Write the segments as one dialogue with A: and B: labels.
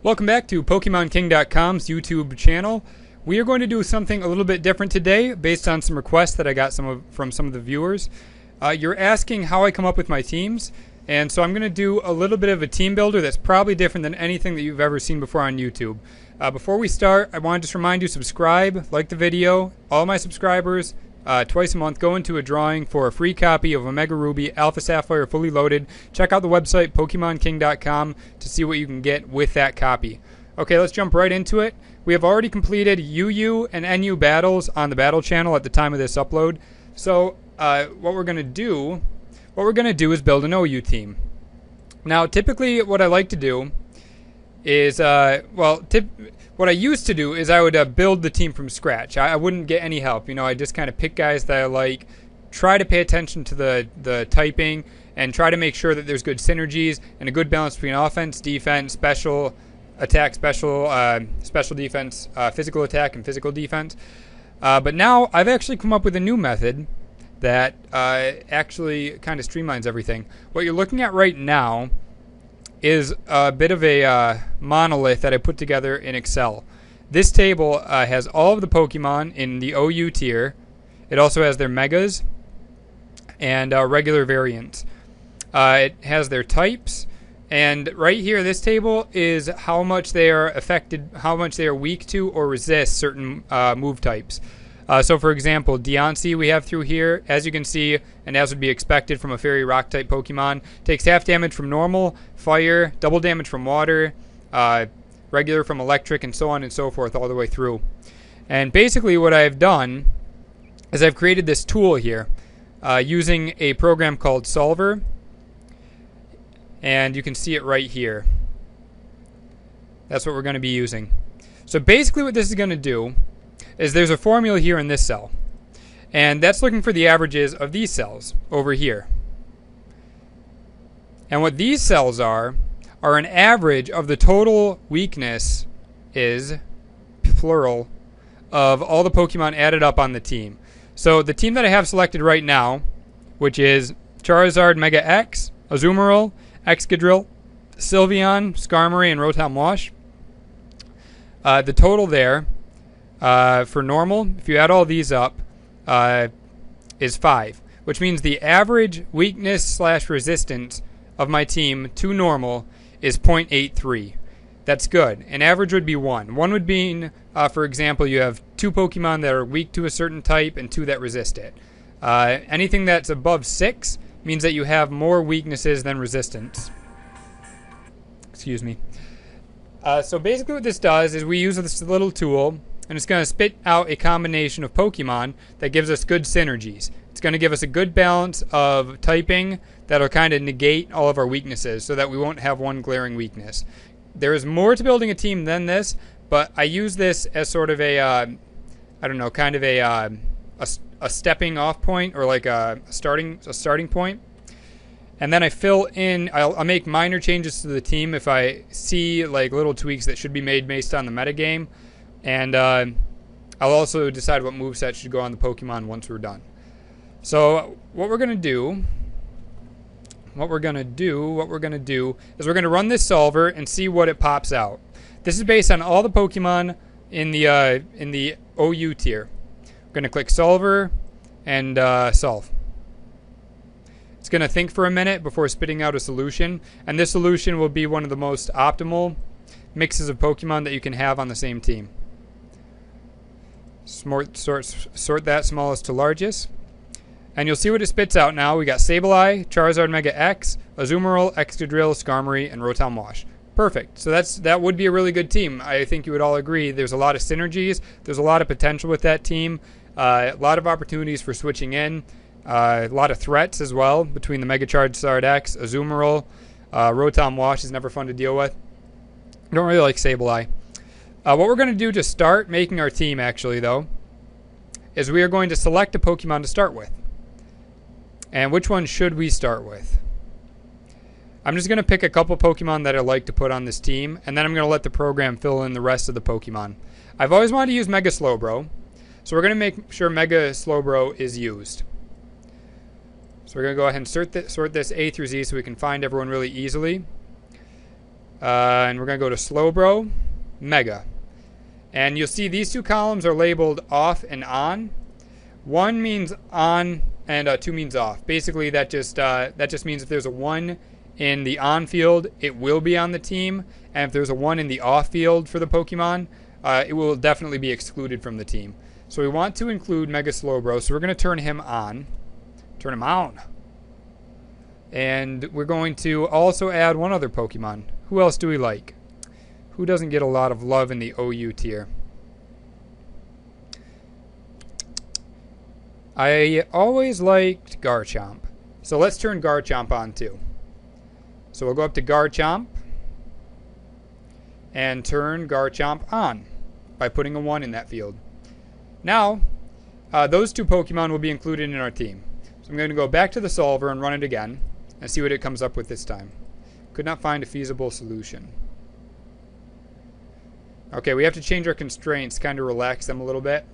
A: Welcome back to PokemonKing.com's YouTube channel. We are going to do something a little bit different today based on some requests that I got from some of the viewers. You're asking how I come up with my teams, and so I'm going to do a little bit of a team builder that's probably different than anything that you've ever seen before on YouTube. Before we start, I want to just remind you, subscribe, like the video. All my subscribers, twice a month, go into a drawing for a free copy of Omega Ruby, Alpha Sapphire fully loaded. Check out the website PokemonKing.com to see what you can get with that copy. Okay, let's jump right into it. We have already completed UU and NU battles on the battle channel at the time of this upload. So what we're going to do is build an OU team. Now, typically what I like to do is, what I used to do is I would build the team from scratch. I wouldn't get any help. You know, I just kind of pick guys that I like, try to pay attention to the typing, and try to make sure that there's good synergies and a good balance between offense, defense, special attack, special defense, physical attack, and physical defense. But now I've actually come up with a new method that actually kind of streamlines everything. What you're looking at right now is a bit of a monolith that I put together in Excel. This table has all of the Pokemon in the OU tier. It also has their Megas and regular variants. It has their types, and right here, this table is how much they are affected, how much they are weak to or resist certain move types. So, for example, Deontay we have through here, as you can see, and as would be expected from a Fairy Rock-type Pokemon, takes half damage from normal, fire, double damage from water, regular from electric, and so on and so forth all the way through. And basically what I've done is I've created this tool here using a program called Solver, and you can see it right here. That's what we're going to be using. So basically what this is going to do is there's a formula here in this cell, and that's looking for the averages of these cells over here. And what these cells are an average of the total weakness is, plural, of all the Pokemon added up on the team. So the team that I have selected right now, which is Charizard Mega X, Azumarill, Excadrill, Sylveon, Skarmory, and Rotom Wash, the total there for normal, if you add all these up, is 5, which means the average weakness / resistance of my team to normal is 0.83. That's good. An average would be 1. 1 would mean, for example, you have 2 Pokemon that are weak to a certain type and 2 that resist it. Anything that's above 6 means that you have more weaknesses than resistance. Excuse me. So basically what this does is we use this little tool, and it's going to spit out a combination of Pokemon that gives us good synergies. It's going to give us a good balance of typing that'll kind of negate all of our weaknesses so that we won't have one glaring weakness. There is more to building a team than this, but I use this as sort of a, kind of a stepping off point, or like a starting point. And then I fill in, I'll make minor changes to the team if I see like little tweaks that should be made based on the metagame. And I'll also decide what moveset should go on the Pokemon once we're done. So what we're going to do is we're going to run this solver and see what it pops out. This is based on all the Pokemon in the OU tier. We're going to click solver and solve. It's going to think for a minute before spitting out a solution, and this solution will be one of the most optimal mixes of Pokemon that you can have on the same team. Sort that smallest to largest, and you'll see what it spits out now. We got Sableye, Charizard Mega X, Azumarill, Excadrill, Skarmory, and Rotom Wash. Perfect. So that would be a really good team. I think you would all agree. There's a lot of synergies. There's a lot of potential with that team. A lot of opportunities for switching in. A lot of threats as well between the Mega Charizard X, Azumarill. Rotom Wash is never fun to deal with. I don't really like Sableye. What we're going to do to start making our team, actually, though, is we are going to select a Pokemon to start with. And which one should we start with? I'm just going to pick a couple Pokemon that I like to put on this team, and then I'm going to let the program fill in the rest of the Pokemon. I've always wanted to use Mega Slowbro, so we're going to make sure Mega Slowbro is used. So we're going to go ahead and sort this A through Z so we can find everyone really easily. And we're going to go to Slowbro, Mega. And you'll see these two columns are labeled off and on. 1 means on and 2 means off. Basically, that just means if there's a 1 in the on field, it will be on the team. And if there's a 1 in the off field for the Pokemon, it will definitely be excluded from the team. So we want to include Mega Slowbro, so we're going to turn him on. Turn him on. And we're going to also add one other Pokemon. Who else do we like? Who doesn't get a lot of love in the OU tier? I always liked Garchomp. So let's turn Garchomp on too. So we'll go up to Garchomp and turn Garchomp on by putting a 1 in that field. Now, those two Pokemon will be included in our team. So I'm going to go back to the solver and run it again and see what it comes up with this time. Could not find a feasible solution. Okay, we have to change our constraints, kind of relax them a little bit.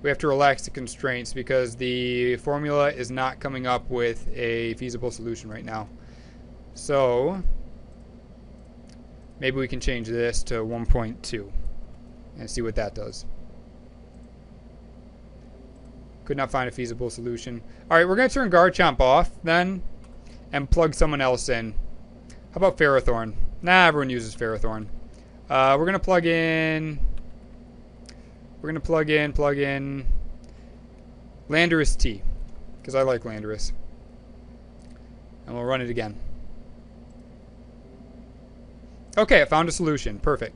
A: We have to relax the constraints because the formula is not coming up with a feasible solution right now. So maybe we can change this to 1.2 and see what that does. Could not find a feasible solution. Alright, we're going to turn Garchomp off then and plug someone else in. How about Ferrothorn? Nah, everyone uses Ferrothorn. We're going to plug in Landorus T, because I like Landorus. And we'll run it again. Okay, I found a solution. Perfect.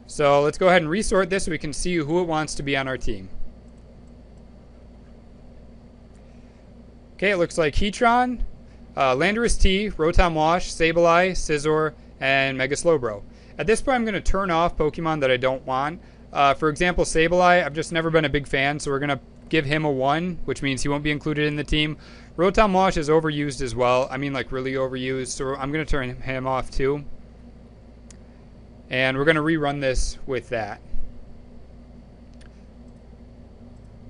A: So let's go ahead and resort this so we can see who it wants to be on our team. Okay, it looks like Heatron, Landorus T, Rotom Wash, Sableye, Scizor, and Mega Slowbro. At this point, I'm going to turn off Pokemon that I don't want. For example, Sableye, I've just never been a big fan, so we're going to give him a 1, which means he won't be included in the team. Rotom Wash is overused as well. I mean, like, really overused, so I'm going to turn him off too. And we're going to rerun this with that.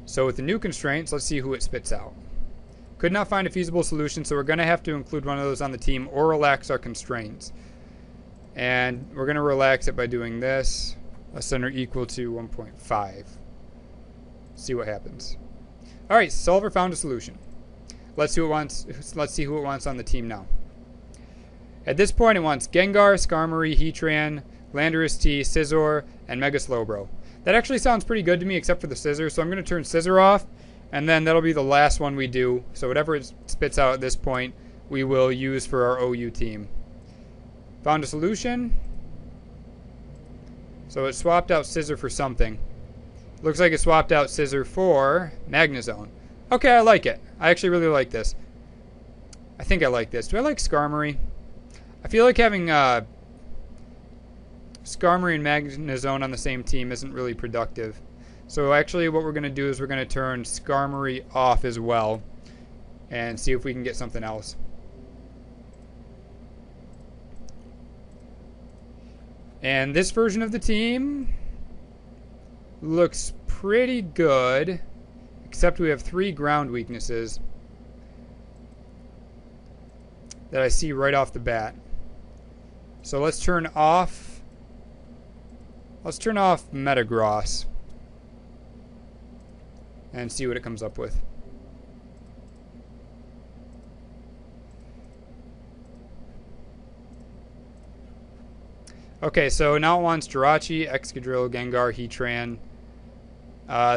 A: So with the new constraints, let's see who it spits out. Could not find a feasible solution, so we're going to have to include one of those on the team or relax our constraints. And we're going to relax it by doing this. A center equal to 1.5. See what happens. All right, solver found a solution. Let's see who it wants on the team now. At this point, it wants Gengar, Skarmory, Heatran, Landorus T, Scizor, and Mega Slowbro. That actually sounds pretty good to me, except for the Scizor. So I'm going to turn Scizor off, and then that'll be the last one we do. So whatever it spits out at this point, we will use for our OU team. Found a solution. So it swapped out Scizor for something. Looks like it swapped out Scizor for Magnezone. Okay, I like it. I actually really like this. I think I like this. Do I like Skarmory? I feel like having Skarmory and Magnezone on the same team isn't really productive. So actually what we're going to do is we're going to turn Skarmory off as well and see if we can get something else. And this version of the team looks pretty good, except we have 3 ground weaknesses that I see right off the bat. So let's turn off Metagross and see what it comes up with. Okay, so now it wants Jirachi, Excadrill, Gengar, Heatran.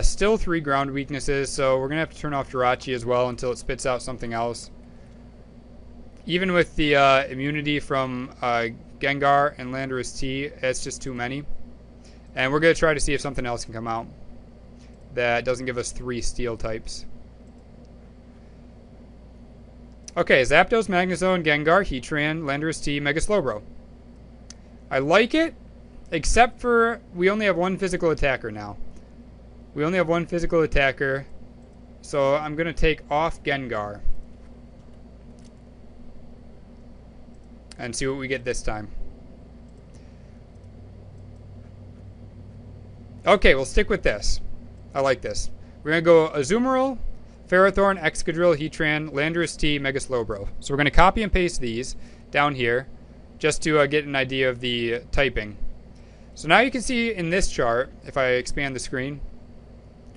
A: Still 3 ground weaknesses, so we're going to have to turn off Jirachi as well until it spits out something else. Even with the immunity from Gengar and Landorus T, it's just too many. And we're going to try to see if something else can come out that doesn't give us 3 steel types. Okay, Zapdos, Magnezone, Gengar, Heatran, Landorus T, Mega Slowbro. I like it, except for we only have 1 physical attacker now. We only have 1 physical attacker, so I'm going to take off Gengar and see what we get this time. Okay, we'll stick with this. I like this. We're going to go Azumarill, Ferrothorn, Excadrill, Heatran, Landorus T, Mega Slowbro. So we're going to copy and paste these down here just to get an idea of the typing. So now you can see in this chart, if I expand the screen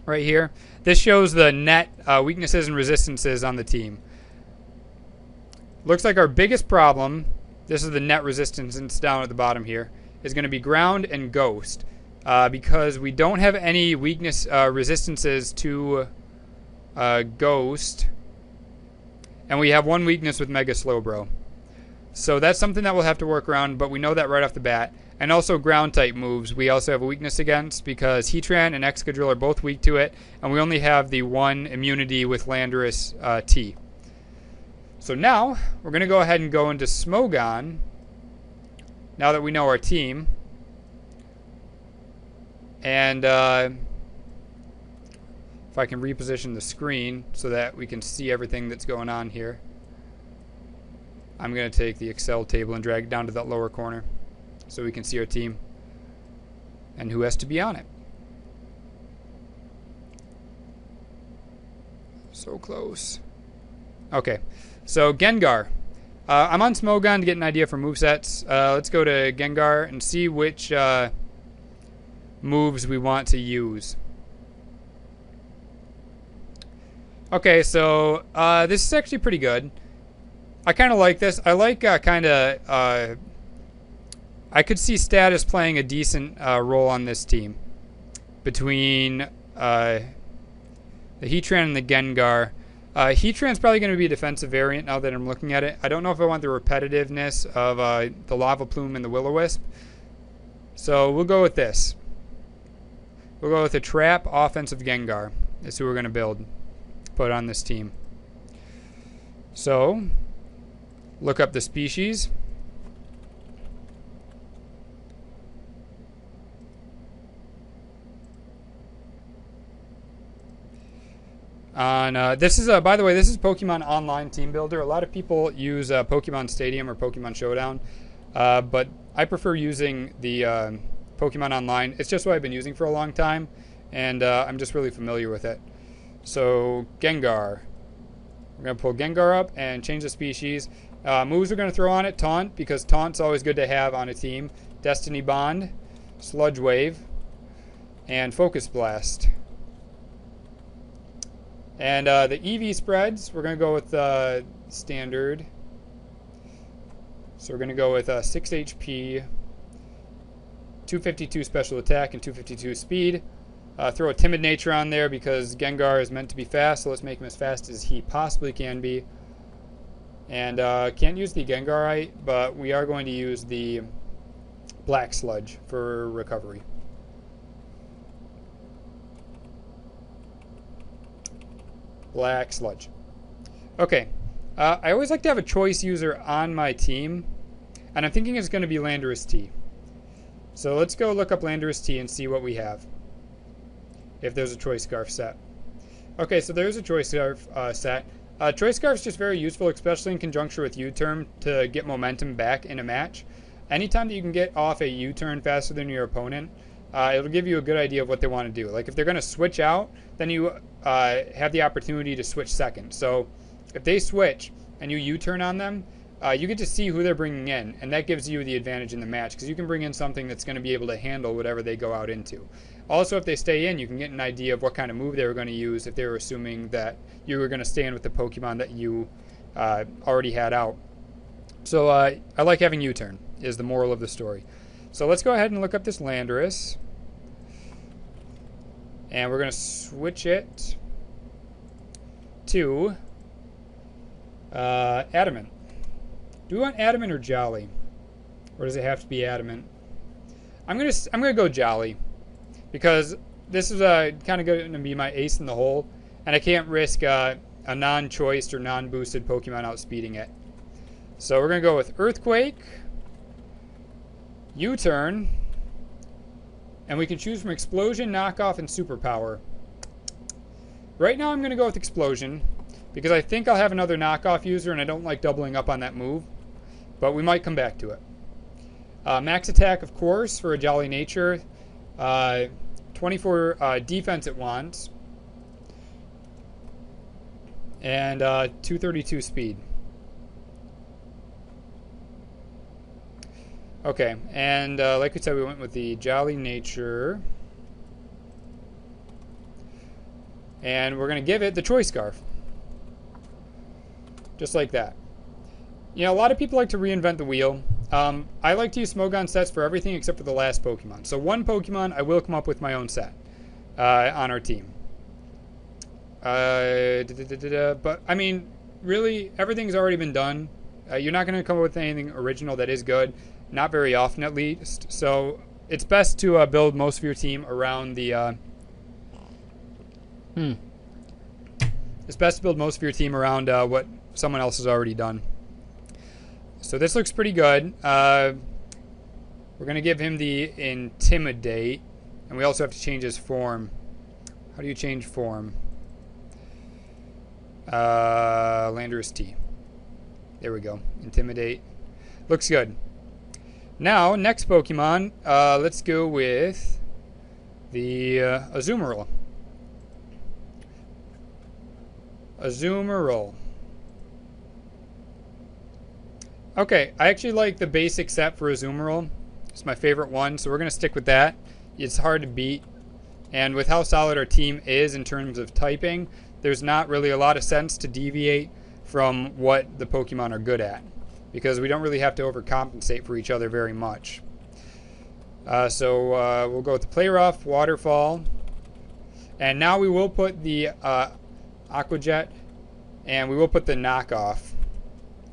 A: right here, this shows the net weaknesses and resistances on the team. Looks like our biggest problem, this is the net resistance, and it's down at the bottom here, is going to be ground and ghost. Because we don't have any weakness resistances to ghost, and we have one weakness with Mega Slowbro. So that's something that we'll have to work around, but we know that right off the bat. And also ground type moves we also have a weakness against, because Heatran and Excadrill are both weak to it, and we only have the one immunity with Landorus T. So now we're going to go ahead and go into Smogon, now that we know our team. And if I can reposition the screen so that we can see everything that's going on here, I'm going to take the Excel table and drag it down to that lower corner so we can see our team and who has to be on it. So close. Okay, so Gengar. I'm on Smogon to get an idea for movesets. Let's go to Gengar and see which moves we want to use. Okay, so this is actually pretty good. I kind of like this. I like I could see Status playing a decent role on this team between the Heatran and the Gengar. Heatran's probably going to be a defensive variant now that I'm looking at it. I don't know if I want the repetitiveness of the Lava Plume and the Will-O-Wisp. So we'll go with this. We'll go with a Trap offensive Gengar. That's who we're going to build. Put on this team. So, look up the species. This is by the way, this is Pokemon Online Team Builder. A lot of people use Pokemon Stadium or Pokemon Showdown, but I prefer using the Pokemon Online. It's just what I've been using for a long time, and I'm just really familiar with it. So Gengar, we're going to pull Gengar up and change the species. Moves we're going to throw on it: Taunt, because Taunt's always good to have on a team. Destiny Bond, Sludge Wave, and Focus Blast. And the EV spreads, we're going to go with standard. So we're going to go with 6 HP, 252 special attack, and 252 speed. Throw a timid nature on there because Gengar is meant to be fast, so let's make him as fast as he possibly can be. And can't use the Gengarite, but we are going to use the Black Sludge for recovery. Black Sludge. Okay. I always like to have a choice user on my team, and I'm thinking it's going to be Landorus T. So let's go look up Landorus T and see what we have, if there's a Choice Scarf set. Okay, so there's a Choice Scarf set. Choice Scarf is just very useful, especially in conjunction with U-turn, to get momentum back in a match. Anytime that you can get off a U-turn faster than your opponent, it'll give you a good idea of what they want to do. Like if they're going to switch out, then you have the opportunity to switch second. So if they switch and you U-turn on them, you get to see who they're bringing in, and that gives you the advantage in the match because you can bring in something that's going to be able to handle whatever they go out into. Also, if they stay in, you can get an idea of what kind of move they were going to use if they were assuming that you were going to stand with the Pokemon that you already had out. So I like having U-turn, is the moral of the story. So let's go ahead and look up this Landorus. And we're going to switch it to Adamant. Do we want Adamant or Jolly? Or does it have to be Adamant? I'm gonna go Jolly, because this is kind of going to be my ace in the hole, and I can't risk a non-choiced or non-boosted Pokemon outspeeding it. So we're gonna go with Earthquake, U-turn, and we can choose from Explosion, Knockoff, and Superpower. Right now I'm gonna go with Explosion, because I think I'll have another knockoff user, and I don't like doubling up on that move. But we might come back to it. Max attack, of course, for a Jolly nature. 24 defense it wants. and 232 speed. Okay, and like we said, we went with the Jolly Nature. And we're going to give it the Choice Scarf. Just like that. You know, a lot of people like to reinvent the wheel. I like to use Smogon sets for everything except for the last Pokemon. So one Pokemon, I will come up with my own set on our team. But, I mean, really, everything's already been done. You're not going to come up with anything original that is good. Not very often, at least. So it's best to build most of your team around the... It's best to build most of your team around what someone else has already done. So this looks pretty good. We're going to give him the Intimidate. And we also have to change his form. How do you change form? Landorus T. There we go. Intimidate. Looks good. Now, next Pokemon. Let's go with the Azumarill. Azumarill. Okay, I actually like the basic set for Azumarill. It's my favorite one, so we're going to stick with that. It's hard to beat. And with how solid our team is in terms of typing, there's not really a lot of sense to deviate from what the Pokemon are good at, because we don't really have to overcompensate for each other very much. So we'll go with the Play Rough, Waterfall. And now we will put the... Aqua Jet, and we will put the knockoff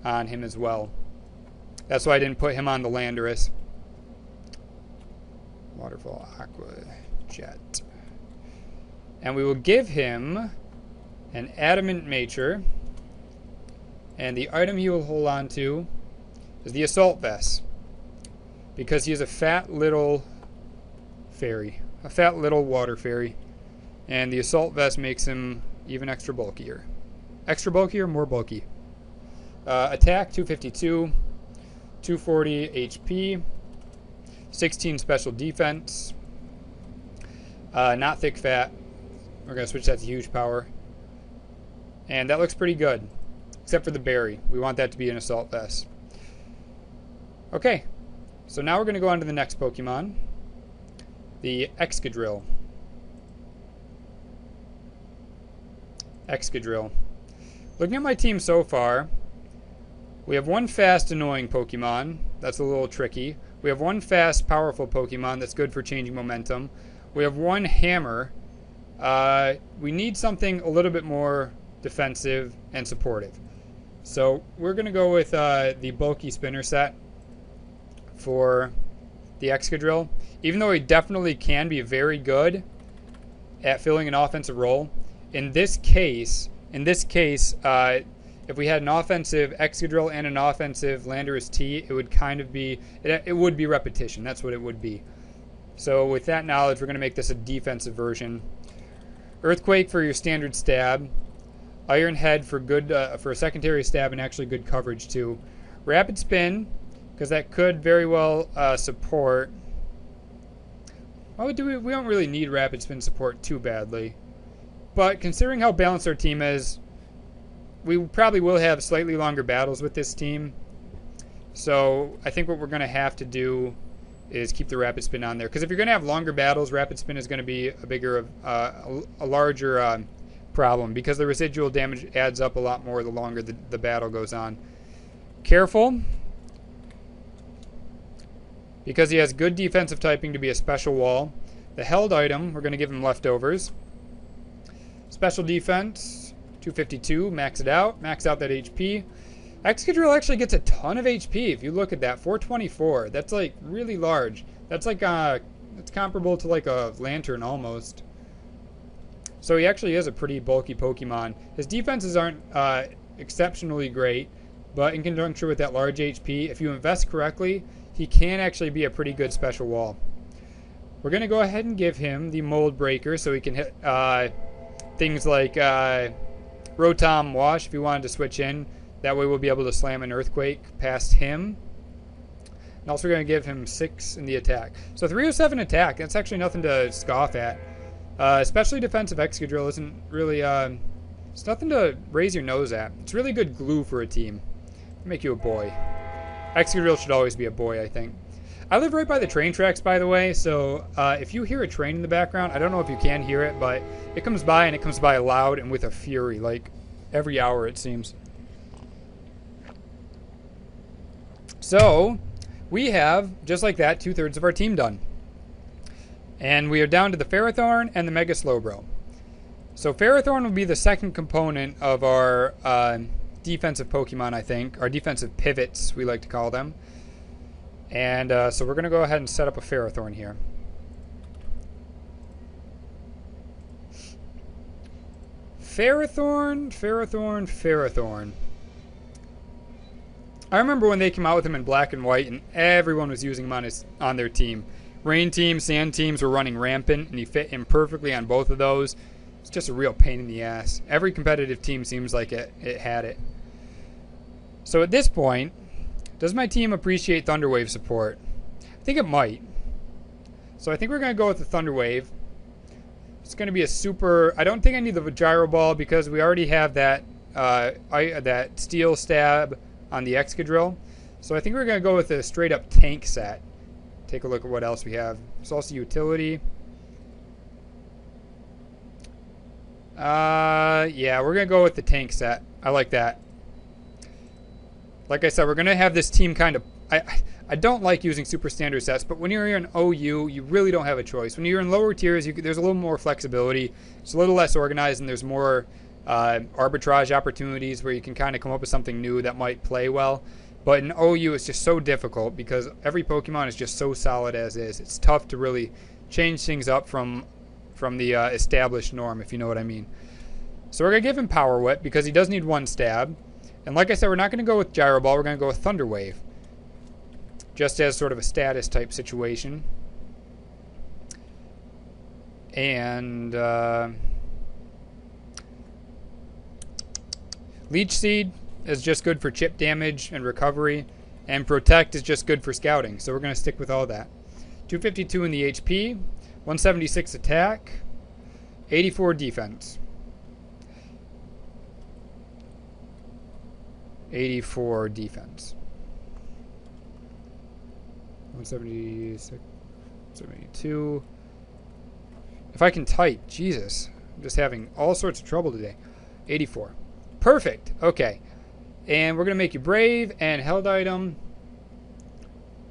A: on him as well. That's why I didn't put him on the Landorus. Waterfall, Aqua Jet. And we will give him an Adamant Nature, and the item he will hold on to is the Assault Vest, because he is a fat little fairy, a fat little water fairy, and the Assault Vest makes him even extra bulkier. Extra bulkier, more bulky. Attack, 252. 240 HP. 16 special defense. Not thick fat. We're going to switch that to huge power. And that looks pretty good. Except for the berry. We want that to be an Assault Vest. Okay. So now we're going to go on to the next Pokemon. The Excadrill. Excadrill. Looking at my team so far, we have one fast, annoying Pokemon. That's a little tricky. We have one fast, powerful Pokemon that's good for changing momentum. We have one hammer. We need something a little bit more defensive and supportive. So we're going to go with the bulky spinner set for the Excadrill. Even though he definitely can be very good at filling an offensive role, in this case, if we had an offensive Excadrill and an offensive Landorus T, it would kind of be, it would be repetition. That's what it would be. So with that knowledge, we're going to make this a defensive version. Earthquake for your standard stab. Iron Head for good, for a secondary stab and actually good coverage too. Rapid Spin, because that could very well support. Well, we don't really need Rapid Spin support too badly. But considering how balanced our team is, we probably will have slightly longer battles with this team. So I think what we're going to have to do is keep the Rapid Spin on there. Because if you're going to have longer battles, Rapid Spin is going to be a larger problem. Because the residual damage adds up a lot more the longer the battle goes on. Careful. Because he has good defensive typing to be a special wall. The held item, we're going to give him leftovers. Special defense, 252, max it out. Max out that HP. Excadrill actually gets a ton of HP. If you look at that, 424. That's like really large. That's like it's comparable to like a Lantern almost. So he actually is a pretty bulky Pokemon. His defenses aren't exceptionally great, but in conjunction with that large HP, if you invest correctly, he can actually be a pretty good special wall. We're going to go ahead and give him the Mold Breaker so he can hit things like Rotom Wash if you wanted to switch in. That way we'll be able to slam an Earthquake past him. And also we're going to give him 6 in the attack. So 307 attack, that's actually nothing to scoff at. Especially defensive Excadrill isn't really It's nothing to raise your nose at. It's really good glue for a team. Make you a boy. Excadrill should always be a boy, I think. I live right by the train tracks, by the way, so if you hear a train in the background, I don't know if you can hear it, but it comes by, and it comes by loud and with a fury, like every hour, it seems. So, we have, just like that, 2/3 of our team done. And we are down to the Ferrothorn and the Mega Slowbro. So Ferrothorn will be the second component of our defensive Pokemon, I think. Our defensive pivots, we like to call them. And so we're going to go ahead and set up a Ferrothorn here. Ferrothorn, Ferrothorn, Ferrothorn. I remember when they came out with them in black and white, and everyone was using them on their team. Rain teams, sand teams were running rampant, and he fit in perfectly on both of those. It's just a real pain in the ass. Every competitive team seems like it had it. So at this point, does my team appreciate Thunder Wave support? I think it might. So I think we're going to go with the Thunder Wave. It's going to be a super... I don't think I need the Gyro Ball because we already have that Steel Stab on the Excadrill. So I think we're going to go with a straight-up tank set. Take a look at what else we have. There's also utility. Yeah, we're going to go with the tank set. I like that. Like I said, we're going to have this team kind of... I don't like using super standard sets, but when you're in OU, you really don't have a choice. When you're in lower tiers, there's a little more flexibility. It's a little less organized, and there's more arbitrage opportunities where you can kind of come up with something new that might play well. But in OU, it's just so difficult because every Pokemon is just so solid as is. It's tough to really change things up from the established norm, if you know what I mean. So we're going to give him Power Whip because he does need one stab. And like I said, we're not going to go with Gyro Ball. We're going to go with Thunder Wave. Just as sort of a status type situation. And Leech Seed is just good for chip damage and recovery. And Protect is just good for scouting. So we're going to stick with all that. 252 in the HP. 176 attack. 84 defense. 84 defense. 176, 72. If I can type, Jesus. I'm just having all sorts of trouble today. 84. Perfect. Okay. And we're going to make you Brave and Held Item.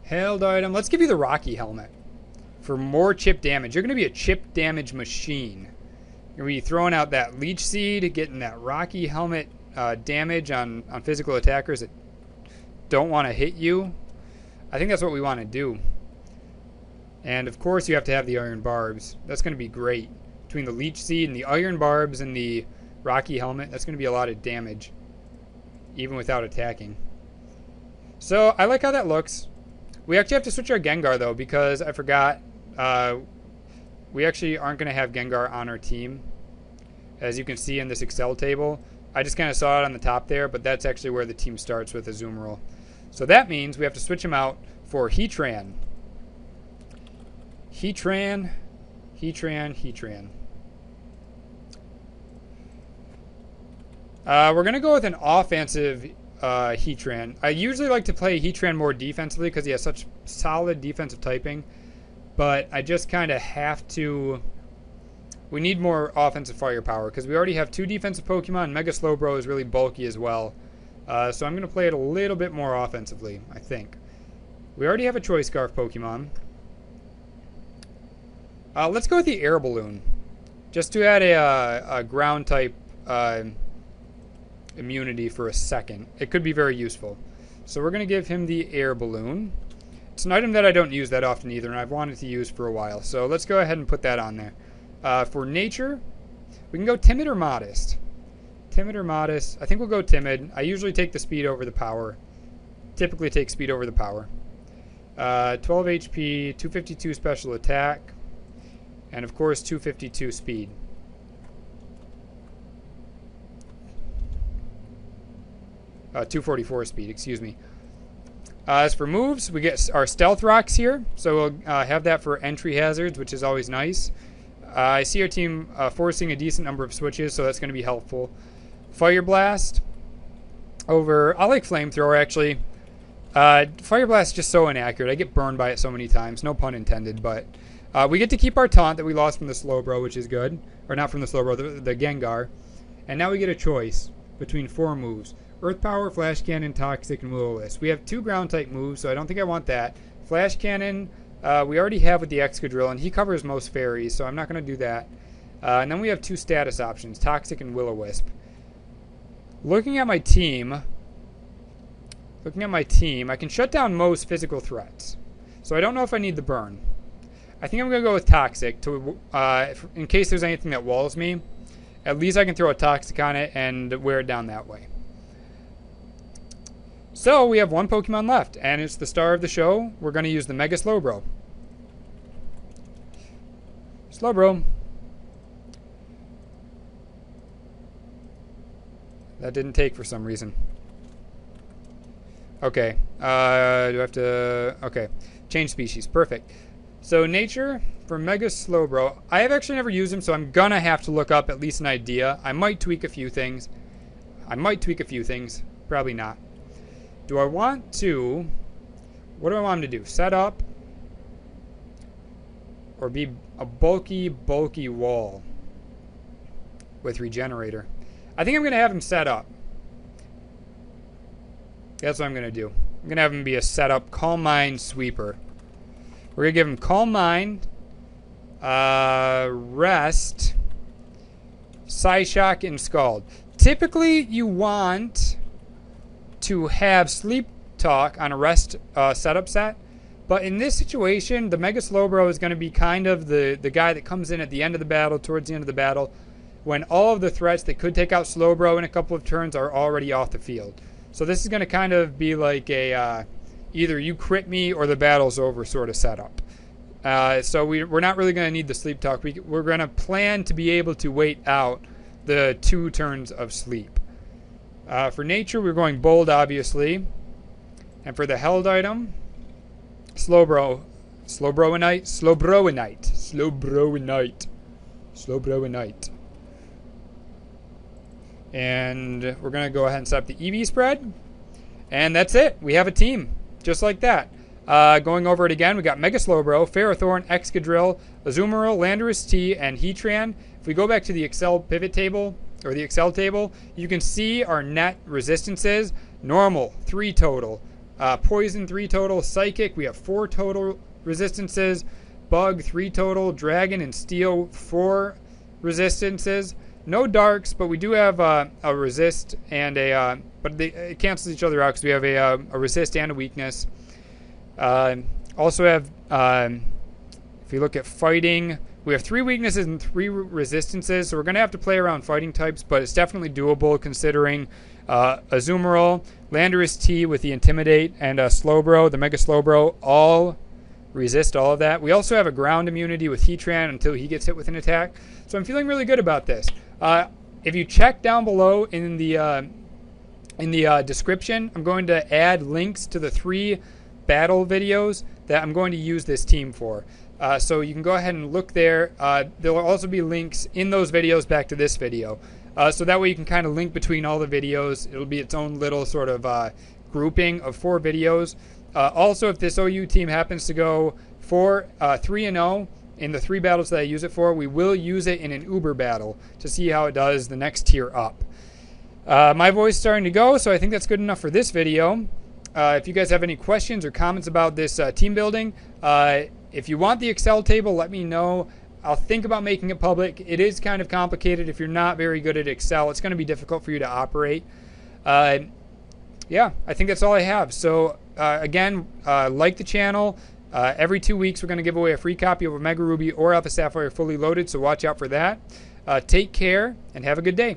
A: Held Item. Let's give you the Rocky Helmet for more chip damage. You're going to be a chip damage machine. You're going to be throwing out that Leech Seed, getting that Rocky Helmet damage on physical attackers that don't want to hit you. I think that's what we want to do. And of course you have to have the Iron Barbs. That's going to be great. Between the Leech Seed and the Iron Barbs and the Rocky Helmet, that's going to be a lot of damage. Even without attacking. So I like how that looks. We actually have to switch our Gengar though because I forgot we actually aren't going to have Gengar on our team. As you can see in this Excel table. I just kind of saw it on the top there, but that's actually where the team starts with Azumarill. So that means we have to switch him out for Heatran. Heatran. We're going to go with an offensive Heatran. I usually like to play Heatran more defensively because he has such solid defensive typing. But I just kind of have to... We need more offensive firepower because we already have 2 defensive Pokemon. Mega Slowbro is really bulky as well. So I'm going to play it a little bit more offensively, I think. We already have a Choice Scarf Pokemon. Let's go with the Air Balloon. Just to add a ground type immunity for a second. It could be very useful. So we're going to give him the Air Balloon. It's an item that I don't use that often either, and I've wanted to use for a while. So let's go ahead and put that on there. For Nature, we can go Timid or Modest. Timid or Modest. I think we'll go Timid. I usually take the speed over the power. Typically take speed over the power. 12 HP, 252 special attack, and of course 252 speed. Uh, 244 speed, excuse me. As for moves, we get our Stealth Rocks here. So we'll have that for entry hazards, which is always nice. I see our team forcing a decent number of switches, so that's going to be helpful. Fire Blast over... I like Flamethrower, actually. Fire Blast is just so inaccurate. I get burned by it so many times. No pun intended, but... we get to keep our taunt that we lost from the Slowbro, which is good. Or not from the Slowbro, the Gengar. And now we get a choice between 4 moves. Earth Power, Flash Cannon, Toxic, and Will-O-Wisp. We have 2 Ground-type moves, so I don't think I want that. Flash Cannon, we already have with the Excadrill, and he covers most fairies, so I'm not going to do that. And then we have 2 status options, Toxic and Will-O-Wisp. Looking at my team, I can shut down most physical threats. So I don't know if I need the burn. I think I'm going to go with Toxic to, in case there's anything that walls me. At least I can throw a Toxic on it and wear it down that way. So we have 1 Pokemon left, and it's the star of the show. We're going to use the Mega Slowbro. Slowbro. That didn't take for some reason. Okay. Do I have to... Okay. Change species. Perfect. So nature for Mega Slowbro. I have actually never used him, so I'm going to have to look up at least an idea. I might tweak a few things. Probably not. Do I want to... What do I want him to do? Set up? Or be a bulky wall with Regenerator? I think I'm going to have him set up. That's what I'm going to do. I'm going to have him be a setup Calm Mind Sweeper. We're going to give him Calm Mind, Rest, Psyshock, and Scald. Typically, you want to have Sleep Talk on a Rest setup set. But in this situation, the Mega Slowbro is going to be kind of the guy that comes in at the end of the battle, towards the end of the battle, when all of the threats that could take out Slowbro in a couple of turns are already off the field. So this is going to kind of be like a either you crit me or the battle's over sort of setup. So we're not really going to need the Sleep Talk. We're going to plan to be able to wait out the 2 turns of sleep. For nature, we're going Bold, obviously. And for the held item, Slowbroinite. And we're going to go ahead and set up the EV spread. And that's it. We have a team. Just like that. Going over it again, we got Mega Slowbro, Ferrothorn, Excadrill, Azumarill, Landorus T, and Heatran. If we go back to the Excel pivot table, or the Excel table, you can see our net resistances. Normal, 3 total. Poison, 3 total. Psychic, we have 4 total resistances. Bug, 3 total. Dragon and Steel, 4 resistances. No darks, but we do have a resist and a... but it cancels each other out because we have a resist and a weakness. Also have... if you look at fighting, we have 3 weaknesses and 3 resistances, so we're going to have to play around fighting types, but it's definitely doable considering Azumarill, Landorus T with the Intimidate, and Slowbro, the Mega Slowbro, all resist all of that. We also have a ground immunity with Heatran until he gets hit with an attack, so I'm feeling really good about this. If you check down below in the description, I'm going to add links to the 3 battle videos that I'm going to use this team for. So you can go ahead and look there. There will also be links in those videos back to this video. So that way you can kind of link between all the videos. It'll be its own little sort of grouping of 4 videos. Also, if this OU team happens to go 3-0 in the 3 battles that I use it for, we will use it in an Uber battle to see how it does the next tier up. My voice is starting to go, so I think that's good enough for this video. If you guys have any questions or comments about this team building, if you want the Excel table, let me know. I'll think about making it public. It is kind of complicated. If you're not very good at Excel, it's going to be difficult for you to operate. Yeah, I think that's all I have. So again, like the channel. Every 2 weeks, we're going to give away a free copy of Omega Ruby or Alpha Sapphire fully loaded, so watch out for that. Take care, and have a good day.